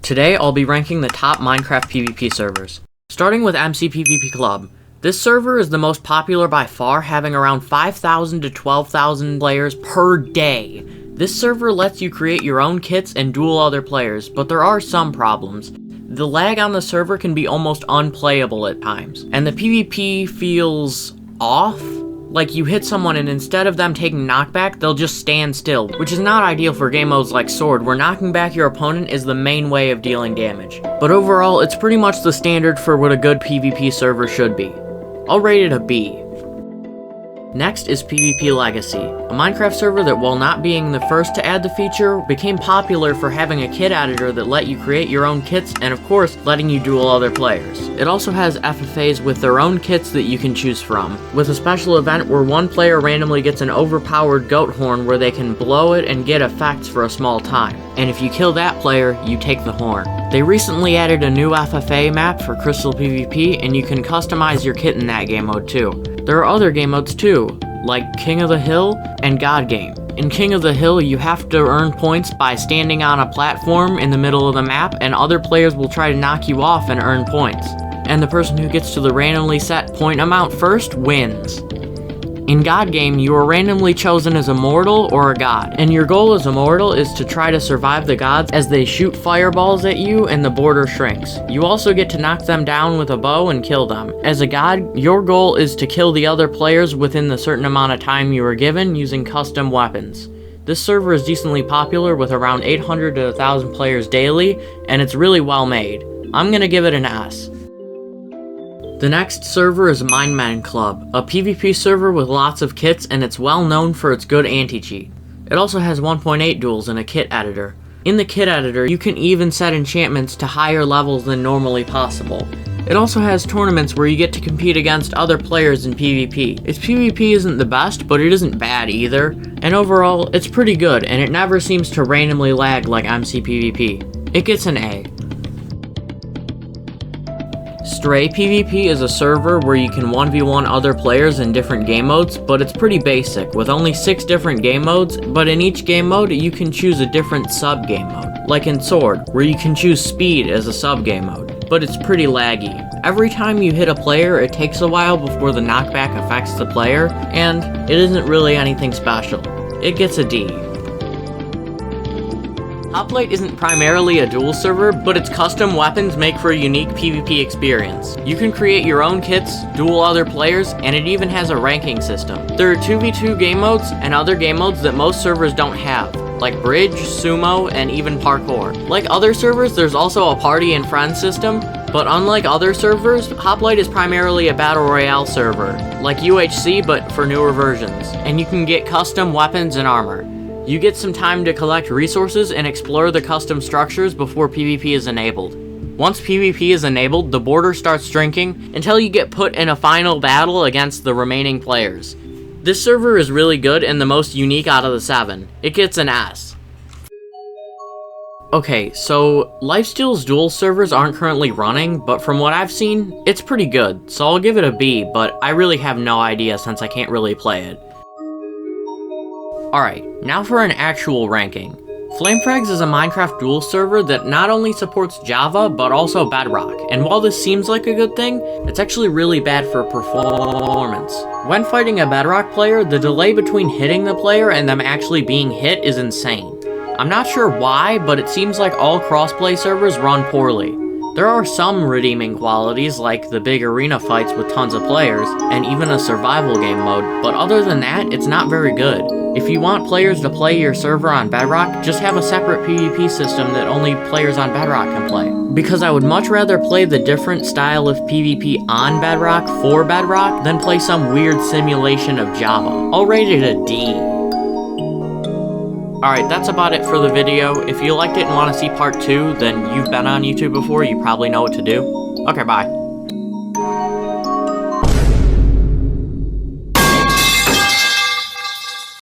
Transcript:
Today I'll be ranking the top Minecraft PvP servers. Starting with mcpvp.club. This server is the most popular by far, having around 5,000 to 12,000 players per day. This server lets you create your own kits and duel other players, but there are some problems. The lag on the server can be almost unplayable at times, and the PvP feels off. Like you hit someone and instead of them taking knockback, they'll just stand still, which is not ideal for game modes like Sword, where knocking back your opponent is the main way of dealing damage. But overall, it's pretty much the standard for what a good PvP server should be. I'll rate it a B. Next is PvP Legacy, a Minecraft server that, while not being the first to add the feature, became popular for having a kit editor that let you create your own kits and, of course, letting you duel other players. It also has FFAs with their own kits that you can choose from, with a special event where one player randomly gets an overpowered goat horn where they can blow it and get effects for a small time. And if you kill that player, you take the horn. They recently added a new FFA map for Crystal PvP, and you can customize your kit in that game mode too. There are other game modes too, like King of the Hill and God Game. In King of the Hill, you have to earn points by standing on a platform in the middle of the map, and other players will try to knock you off and earn points. And the person who gets to the randomly set point amount first wins. In God Game, you are randomly chosen as a mortal or a god, and your goal as a mortal is to try to survive the gods as they shoot fireballs at you and the border shrinks. You also get to knock them down with a bow and kill them. As a god, your goal is to kill the other players within the certain amount of time you are given using custom weapons. This server is decently popular with around 800 to 1,000 players daily, and it's really well made. I'm gonna give it an S. The next server is minemen.club, a PvP server with lots of kits, and it's well known for its good anti-cheat. It also has 1.8 duels and a kit editor. In the kit editor, you can even set enchantments to higher levels than normally possible. It also has tournaments where you get to compete against other players in PvP. Its PvP isn't the best, but it isn't bad either, and overall, it's pretty good, and it never seems to randomly lag like mcpvp. It gets an A. Stray PvP is a server where you can 1v1 other players in different game modes, but it's pretty basic, with only 6 different game modes, but in each game mode you can choose a different sub-game mode. Like in Sword, where you can choose Speed as a sub-game mode, but it's pretty laggy. Every time you hit a player, it takes a while before the knockback affects the player, and it isn't really anything special. It gets a D. Hoplite isn't primarily a duel server, but its custom weapons make for a unique PvP experience. You can create your own kits, duel other players, and it even has a ranking system. There are 2v2 game modes and other game modes that most servers don't have, like Bridge, Sumo, and even Parkour. Like other servers, there's also a party and friends system, but unlike other servers, Hoplite is primarily a battle royale server, like UHC but for newer versions, and you can get custom weapons and armor. You get some time to collect resources and explore the custom structures before PvP is enabled. Once PvP is enabled, the border starts shrinking until you get put in a final battle against the remaining players. This server is really good and the most unique out of the 7. It gets an S. Okay, so Lifesteal's duel servers aren't currently running, but from what I've seen, it's pretty good, so I'll give it a B, but I really have no idea since I can't really play it. Alright, now for an actual ranking. Flamefrags is a Minecraft duel server that not only supports Java, but also Bedrock, and while this seems like a good thing, it's actually really bad for performance. When fighting a Bedrock player, the delay between hitting the player and them actually being hit is insane. I'm not sure why, but it seems like all crossplay servers run poorly. There are some redeeming qualities, like the big arena fights with tons of players, and even a survival game mode, but other than that, it's not very good. If you want players to play your server on Bedrock, just have a separate PvP system that only players on Bedrock can play. Because I would much rather play the different style of PvP on Bedrock for Bedrock than play some weird simulation of Java. I'll rate it a D. Alright, that's about it for the video. If you liked it and want to see part 2, then you've been on YouTube before, you probably know what to do. Okay, bye.